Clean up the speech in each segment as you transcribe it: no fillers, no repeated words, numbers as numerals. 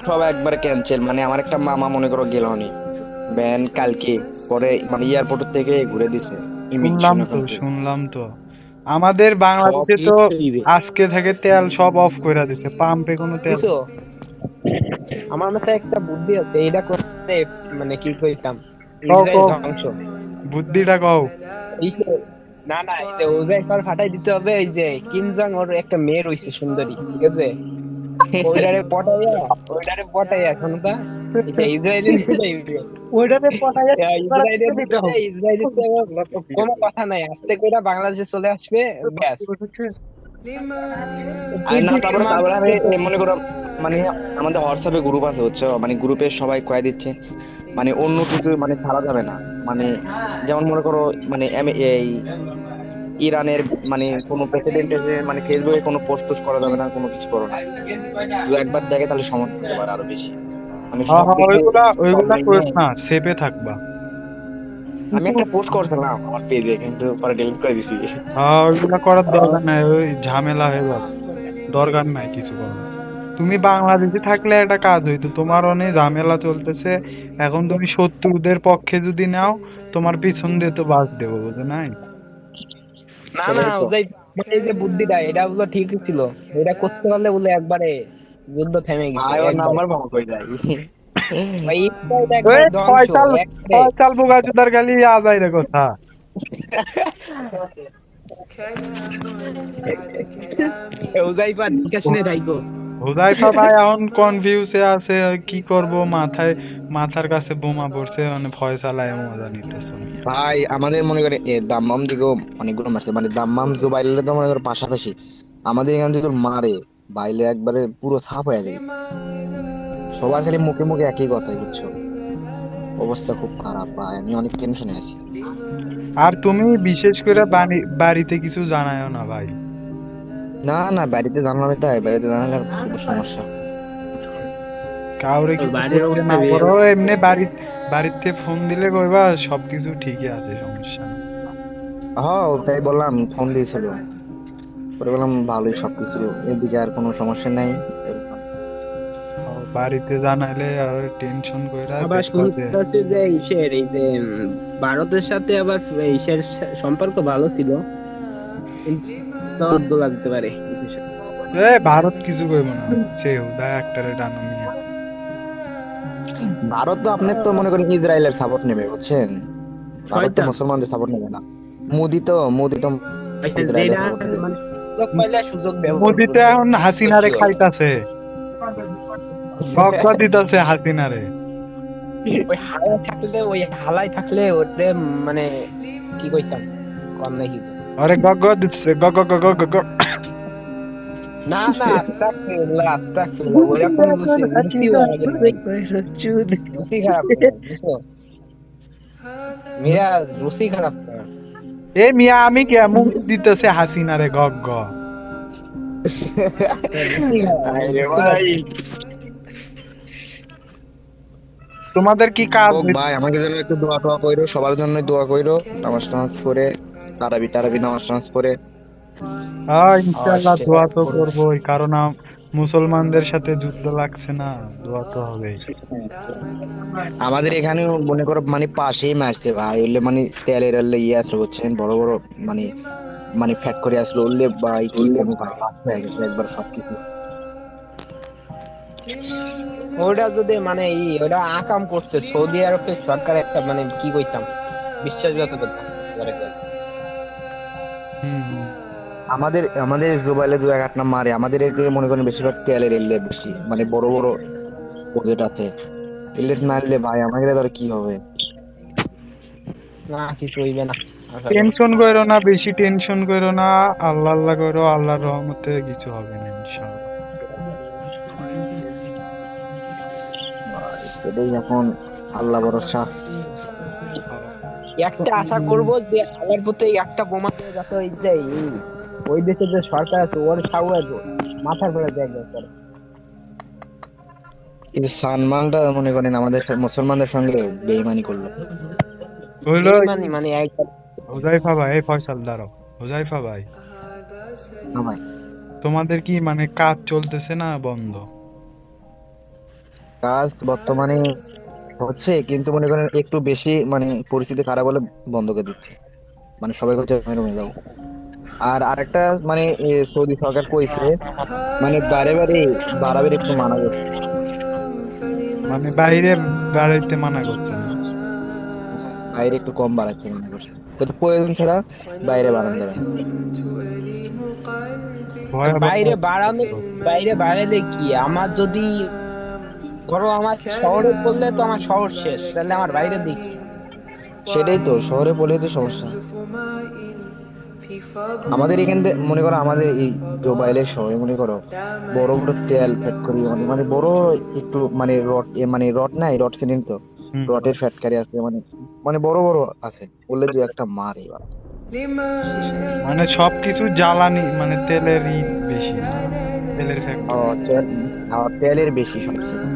সব একবার ক্যান্সেল, মানে আমার একটা মামা মনে করো গেল নি ব্যান কালকে, পরে মানে এয়ারপোর্ট থেকে ঘুরে দিছে শুনলাম ইমিগ্রেশন তো ওখান থেকে। শুনলাম তো আমাদের সব বাংলাদেশে তো দিবে আজকে থেকে তেল সব অফ করে দিছে, পাম্পে কোনো তেল বুঝছো। নেই। আমার মাথায় একটা বুদ্ধি আছে, এটা করতে মানে কি কইতাম, কও ইসরায়েল কও, ধ্বংস। বুদ্ধিটা কও। এই যে না না, এই যে ওজাইফার ফাটাই দিতে হবে। এই যে কিম জং ওর একটা মেয়ে রইছে সুন্দরী, ঠিক আছে, ওইটারে পটাইয়া ক্ষমতা এটা ইসরায়েলি নিয়ে যাইবে। ওইটাতে পটাইয়া ইসরায়েলের নিতে হবে। ইসরায়েলের তো কোনো কথা নাই, আস্তে করে বাংলাদেশে চলে আসবে, ব্যাস। আর দুই না, দিনের তারপরে তারপরে আমি মাঝখানে মনে করো মানে আমাদের হোয়াটসঅ্যাপে গ্রুপ আছে বুঝছো, মানে গ্রুপে সবাই কয়ে দিচ্ছে মানে অন্য কিছু মানে ছাড়া যাবে না, মানে যেমন মনে করো মানে এই ইরানের মানে কোনো প্রেসিডেন্ট এসে মানে ফেসবুকে কোনো পোস্ট টোস্ট করা যাবে না, কোনো কিছু করো না। দু একবার দেখে তাহলে সমস্যা হতে পারে আরো বেশি। আমি হ্যাঁ হ্যাঁ, সবকিছু ওইগুলা সব ওইগুলা মেনে, কইর না, সেফে থাকবা। আমি কিন্তু একটা পোস্ট করছিলাম আমার পেজে, কিন্তু পরে ডিলিট করে দিছি। হ্যাঁ, ওইগুলা করার দরকার নাই, ওই ঝামেলা হয়ে যাবে। দরকার নাই কিছু করার। তুমি বাংলাদেশে থাকলে একটা কাজ হইতো, তোমার অনেক ঝামেলা চলতেছে, এখন তুমি শত্রুদের পক্ষে যদি নাও, তোমার পিছন দিয়ে তো বাস দেবো, বুঝো নাই? না না, সেটাই তো। ওজাই মানে এই যে বুদ্ধিটা, এটা বলে ঠিকই ছিল। এটা করতে পারলে বলে একবারে যুদ্ধ থেমে গেছে ভাই ওর একবারে। নাম্বার পাবো কই যায়? ভাই ইসরায়েল একবার এই ধ্বংস ফয়সাল, একবারে। ফয়সাল বোগাচোদার গালি আজাই রে কথা। ওজাইফা দেখে শুনে থাইকো। হুজাইফা ভাই এখন কনফিউজে আছে, কি করব, মাথার কাছে বোমা পড়ছে, মানে ফয়সালায় মজা নিতেছে মিয়া। ভাই আমাদের মনে করে দাম্মাম দিকেও অনেকগুলো মারছে, মানে দাম্মাম জুবাইলে তো মনে করো পাশাপাশি, আমাদের এখান থেকে তোর মারে বাইলে একবারে পুরো থাপ হয়ে যাবে। সবার খালি মুখে মুখে একই কথাই বুঝছো, অবস্থা খুব খারাপ ভাই, আমি অনেক টেনশনে আছি। আর তুমি বিশেষ করে বাড়িতে কিছু জানায়ও না ভাই। না না, বাড়িতে জানালে তাই, বাড়িতে জানালে আর খুব সমস্যা। কাউরে তোর কিছু বাড়ির করতে অবস্থা না বের। পারো, এমনি বাড়িতে ফোন দিলে কইবা সবকিছু ঠিকই আছে, সমস্যা নেই। হ্যাঁ তাই বললাম, ফোন দিয়েছিল, পরে বললাম ভালোই সবকিছু, এদিকে আর কোনো সমস্যা নাই এরকম। ও, বাড়িতে জানাইলে আর টেনশন কইরা আবার দেখবা যে শুনতেছি যে ইসের এই যে ভারতের সাথে আবার ইসের সম্পর্ক ভালো ছিল, কিন্তু যুদ্ধ লাগতে পারে ইসের সাথে। ভারত কিছু কইব না, সে হুদা একটারে ডানো মিয়া। ভারত তো আপনার তো মনে করেন ইসরায়েলের সাপোর্ট নেবে বুঝছেন, ভারত তো শয়তান। মুসলমানদের সাপোর্ট নেবে না। মোদি তো ইসরায়েলের যেটা সাপোর্ট নেবে। মানে সুযোগ পাইলে সুযোগ ব্যবহার মোদি তো করবে, এখন তো হাসিনারে কি হবে। খাইতাছে, বকবা দিতাছে হাসিনারে। ওই হালাই থাকলে ওরে মানে কি কইতাম, কম নাই কিছু। আরে গগ দিচ্ছে, গগ গগ গগ গগ। না না, আস্তাগফিরুল্লাহ আস্তাগফিরুল্লাহ, ওইরকম রুচিও আমাদের নাই। রুচি খারাপ তোমার, বুঝছো, মেরা রুচি খারাপ তোমার। এ মিয়া, আমি কে মুখ দিতেছে হাসিনারে গগ গ। রুচি খারাপ, আরে বুঝতে ভাই, পারছি। তোমাদের কি কাজ হোক ভাই, আমাকে যেন একটু দোয়া টোয়া কইরো, সবার জন্য দোয়া কইরো, নামাজ টামাজ পড়ে, তারাবি টারাবি নামাজ টামাজ পড়ে। হ্যাঁ হ্যাঁ ইনশাআল্লাহ, সেটা দোয়া তো করবো। করবোই, কারণ মুসলমানদের সাথে যুদ্ধ লাগছে না, দোয়া তো হবেই। আমাদের এখানেও মনে করো মানে পাশেই মারছে ভাই, এলে মানে তেলের এলে ইয়ে আসলো বুঝছেন, বড় বড় মানে মানে ফ্যাট করে আসলো, উঠলে ভাই কি কমু ভাই, বাদ হয়ে গেছে একবার সবকিছু। ওটা যদি মানে ওটা আকাম করছে সৌদি আরবের সরকার, একটা মানে কি কইতাম, বিশ্বাসঘাতকতা করে করে। হুম হুম। আমাদের আমাদের জুবাইলে দু এক আট নাম মারে, আমাদের এদিকে মনে করেন বেশিরভাগ তেলের এলে বেশি, মানে বড় বড় প্রজেক্ট আছে, এলে মারলে ভাই আমাদের ধর কি হবে। না কিছু হইবে না, আশা করি। টেনশন করো না, বেশি টেনশন করো না, আল্লাহ আল্লাহ করো, আল্লাহর রহমতে কিছু হবে না ইনশাআল্লাহ। ভাই এটাই এখন আল্লাহ ভরসা। একটা আশা করব যে আল্লাহর প্রতি একটা বোমা দিয়ে যাতে ওই যে ওই দেশের যে সরকার আছে ওর সাউয়া মাথার করে দেয় একবার। কিন্তু সালমানটা মনে করেন আমাদের মুসলমানদের সঙ্গে বেইমানি করলো। হইলো। বেইমানি মানে একবার। হুজাইফা ভাই, এই ফয়সাল দাঁড়াও। হুজাইফা ভাই, না ভাই, তোমাদের কি মানে কাজ চলতেছে না বন্ধ? কাজ বর্তমানে হচ্ছে, কিন্তু মনে করেন একটু বেশি মানে পরিস্থিতি খারাপ হলে বন্ধ করে দিচ্ছে, মানে সবাই হচ্ছে রুমে যাও। আর আরেকটা মানে সৌদি সরকার কইছে মানে বারে বারে বাড়াবের একটু মানা করছে। মানে বাইরে বাড়াইতে মানা করছে না? হ্যাঁ, বাইরে একটু কম বাড়াইতে মানা করছে, কিন্তু প্রয়োজন ছাড়া বাইরে বাড়ানো যাবে না। ভয়াবহ বাইরে অবস্থা বাড়ানো, তো। বাইরে বাড়ালে কি আমার যদি ধরো আমার শহরে পড়লে তো আমার শহর শেষ, তাহলে আমার বাইরে দেখি। সেটাই তো, শহরে পড়লে তো সমস্যা। আমাদের এখান থেকে মনে করো, আমাদের এই জোবাইলের শহরে মনে করো বড় বড় তেল ফ্যাক্টরি, মানে মানে বড় একটু মানে রড, মানে রড নাই, রড চিনেন তো, হুম। রডের ফ্যাক্টরি আছে, মানে মানে বড় বড় আছে, বললে দু একটা মারে এবার শেষে। মানে সবকিছু জ্বালানি মানে তেলেরই বেশি না, তেলের ও ফ্যাক্টরি। তেল, তেলের বেশি সবচেয়ে।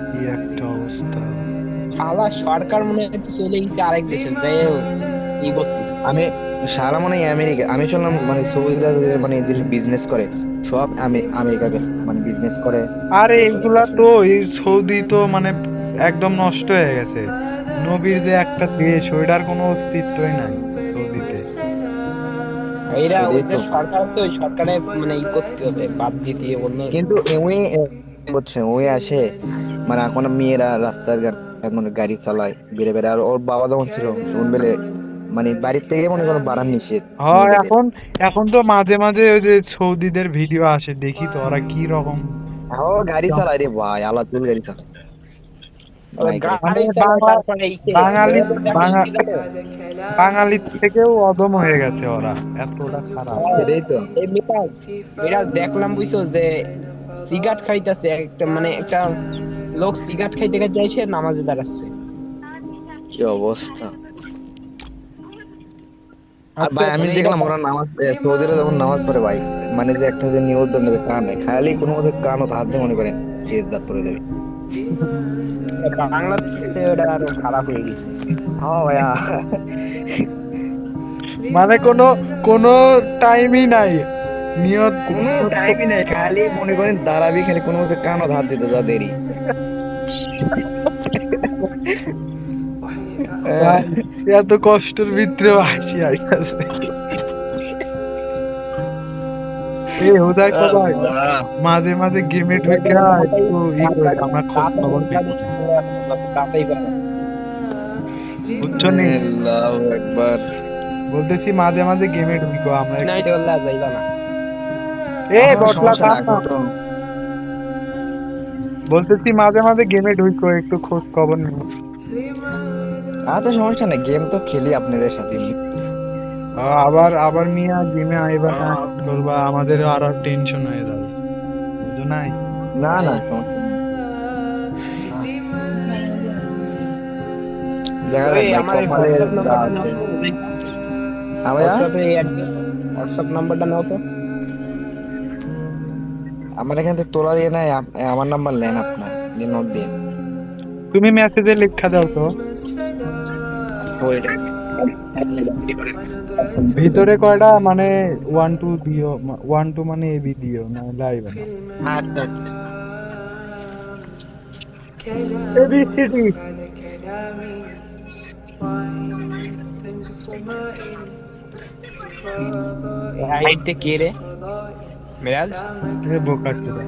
কি একটা অবস্থা! শালা সরকার মনে হচ্ছে চলে গেছে আরেক দেশে, যাই ই করতেছে। আমি সারা মনে হয় আমেরিকা, আমি শুনলাম মানে সৌদিরা মানে যে বিজনেস করে সব আমেরিকা মানে বিজনেস করে আরে দেশে এগুলা দেশে। তো, এই সৌদি তো মানে একদম নষ্ট হয়ে গেছে। নবীর যে একটা দেশ, ওইটার কোনো অস্তিত্বই নাই সৌদিতে। এরা সেটাই তো। ওদের সরকার আছে, ওই সরকারে মানে ই করতে হবে, বাদ জিতিয়ে অন্য। কিন্তু উনি বলছে ওই আসে মানে এখন মেয়েরা রাস্তার মানে গাড়ি চালায় বেড়ে বেড়ে, আর ওর বাবা যখন ছিল শুন বেলে মানে বাড়ির থেকে মনে করো বাড়ান নিষেধ হয় মহিলাদের। এখন, এখন তো মাঝে মাঝে ওই যে সৌদিদের ভিডিও আসে, দেখি তো ওরা কি রকম। ও গাড়ি চালায় রে ভাই, আলাদা গাড়ি চালায়, ওরা নায়িকারা মানে গাড়ি চালায়, বাংলা, তারপরে এই যে বাঙালি, মেয়েদের দেখো বাঙা কি জানো? বাঙালির থেকেও অদম হয়ে গেছে ওরা, এতটা খারাপ। হ্যাঁ, সেটাই তো। এই মিরাজ, মিরাজ দেখলাম বুঝছো যে সিগারেট খাইতেছে একটা, মানে একটা লোক সিগারেট খাইতে খাইতে এসে নামাজে দাঁড়াচ্ছে। কি অবস্থা! আর আচ্ছা, ভাই আমি মানে এটা দেখলাম ওরা নামাজ সৌদিরা যখন নামাজ পড়ে ভাই, মানে যে একটা যে নিবেদন দেবে কানে, খালি কোনো মতে কানও হাত দিয়ে মনে করেন ইজ্জত করে দেবে। বাংলাদেশে ওটা আরো খারাপ হয়ে গেছে। হ্যাঁ ভাইয়া। মানে কোনো কোনো টাইমই নাই, নিয়ত কোনো নিয়ত টাইমই নাই, খালি মনে করেন দাঁড়াবি, খালি কোনো মতে কানও হাত দিতে যা দেরি। ভাই, এত কষ্টের ভিতরেও হাসি আইতাছে। এই হুদাইফা ভাই, আল্লাহ। মাঝে মাঝে গেমে ঢুকে একটু ই করে আমরা খোঁজ খবর নিব না, তাতেই পারে। বুঝছো নি? আল্লাহু আকবার। বলতেছি মাঝে মাঝে গেমে ঢুকো আমরা না একটু। এটা বললে আর যাইবা না। এই হ্যাঁ বটলা সমস্যা থাম নাই না। এখন তো। বলতেছি মাঝে মাঝে গেমে ঢুকো, একটু খোঁজ খবর নিব। আচ্ছা সমস্যা নাই, গেম তো খেলি আপনাদের সাথে। আবার আবার মিয়া গেমে আইবা না, বলবা আমাদের আরো টেনশন হয়ে যাবে, বুঝো নাই? না না সমস্যা নেই। দেখা ওই যাক ভাই, আমার এই কপালে হোয়াটসঅ্যাপ যা নাম্বারটা নাও আছে। তো, হ্যাঁ ভাইয়া, হোয়াটসঅ্যাপে হোয়াটসঅ্যাপ নাম্বারটা নাও তো। আমার এখান থেকে তোলার ইয়ে নাই, আমার নাম্বার নেন, আপনার নোট দিন। তুমি মেসেজে লেখা দাও তো। ওইটা ভিতরে কয়টা মানে 1 2 দিও, 1 2 মানে এবি দিও, না লাইভ না। আচ্ছা। এবিসিডি। রাইটে কে রে মিরাজ? এ বোকা চোদা,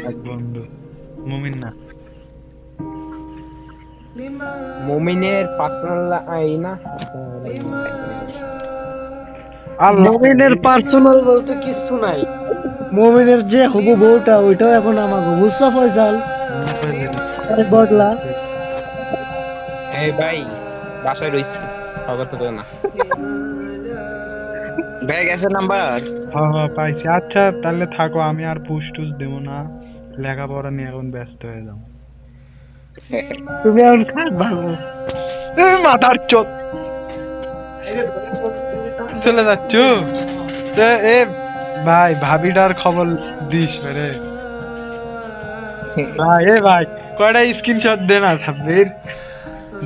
এক বন্ধু, মুমিন না। মুমিনের পার্সোনাল এই না। আল্লাহ মুমিনের পার্সোনাল বলতে কিছু নাই। মুমিনের যে হবু বউটা ওইটাও এখন আমাকে, বুঝছো ফয়সাল? আরে বদলা। এই ভাই বাসায় রইছি, খবর তো না। ভাই গেছে নাম্বার। হ্যাঁ হ্যাঁ পাইছি। আচ্ছা তাহলে থাকো, আমি আর পুশ টুস দেবো না, লেখাপড়া নিয়ে এখন ব্যস্ত হয়ে যাবো। তুমি এখন খাট ভাঙো। মাথার চোদ, চলে যাচ্ছ? এ ভাই, ভাবিটার খবর দিস রে ভাই। এ ভাই, কয়টা স্ক্রিনশট দে না সাব্বির,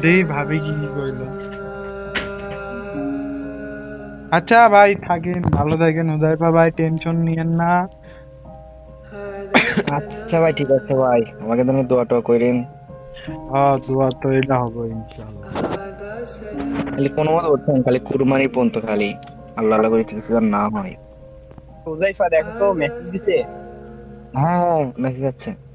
দেই ভাবি কি কি কইলো। আচ্ছা ভাই থাকেন, ভালো থাকেন হুদাইফা ভাই, টেনশন নিয়েন না। আচ্ছা ভাই, ঠিক আছে ভাই, আমাকে জন্য দোয়া টোয়া করেন। হ্যাঁ, দোয়া তো এটা হবে ইনশাআল্লাহ। খালি কোনো মতো উঠছেন, খালি কুরবানি পর্যন্ত খালি আল্লাহ আল্লাহ করে কিছু যেন না হয়। হুজাইফা দেখো তো মেসেজ দিছে। হ্যাঁ, মেসেজ আছে।